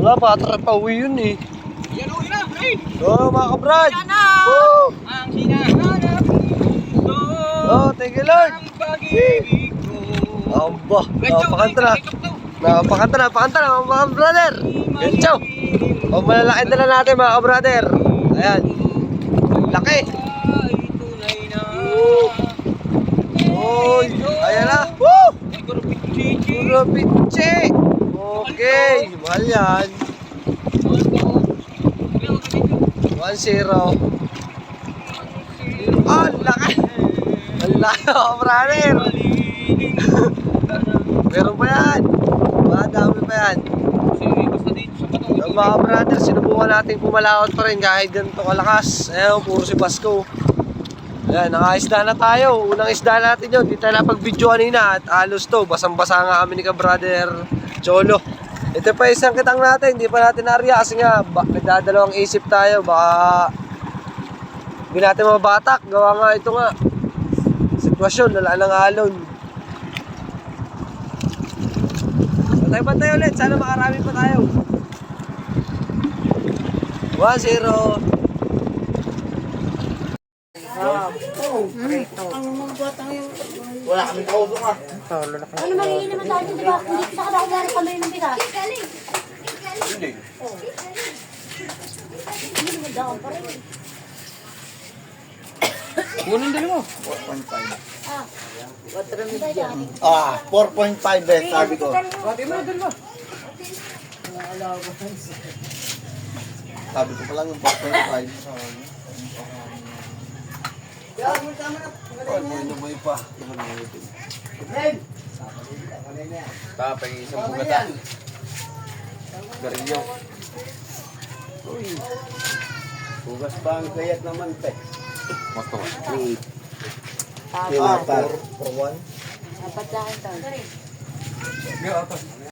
Wala, bata pa uwi yun eh. Yan o, ina, Brad! Oo, mga kabrad! Yan na! Oo! Ang hinahanap dito. Oo, thank you Lord! Ang pag-ibig ko. Aba, Gancho, napakanta na. ikot to. Napakanta na mga brother! Gancho! O malalaki dala natin mga kabrother. Ayan. Laki! Ay, tunay na. Uy! Ayan na! Woo! Ay, kurupit chichi. Puro pitche! Okay! Mahal yan. 1-0. Ah, laki! Ang laki mga brother! Meron pa yan! Madami pa yan. Yung mga brother, sinubukan natin pumalakot pa rin kahit ganito kalakas. Ayan, puro si Basco. Ayan, naka-isda na tayo. Unang isda natin yun. Di tayo napag-video kanina at halos to. Basang-basa nga kami ni ka-brother Cholo. Ito pa isang kitang natin. Hindi pa natin na-area kasi nga nagdadalawang isip tayo. Baka hindi natin mabatak. Gawa nga ito nga. Sitwasyon, wala nang alon. Bantay-bantay ulit. Sana makarami pa tayo. 1-0. Wala kaming kausok ah. Ano magiging naman tayo, di ba? Hindi sa kadakadari kami ng bigas. Hindi. Hindi naman daw pa rin. Kunin dalawa. 4.5. Ah, 4.5 best sabi ko. Pati mo na dalawa. Sabi ko pa lang yung 4.5. Tapos isang bugatan. Garilyo. Bugas pa ang kayat naman pe. Mas to. Ah, 4 for 1. Dapat lang ito.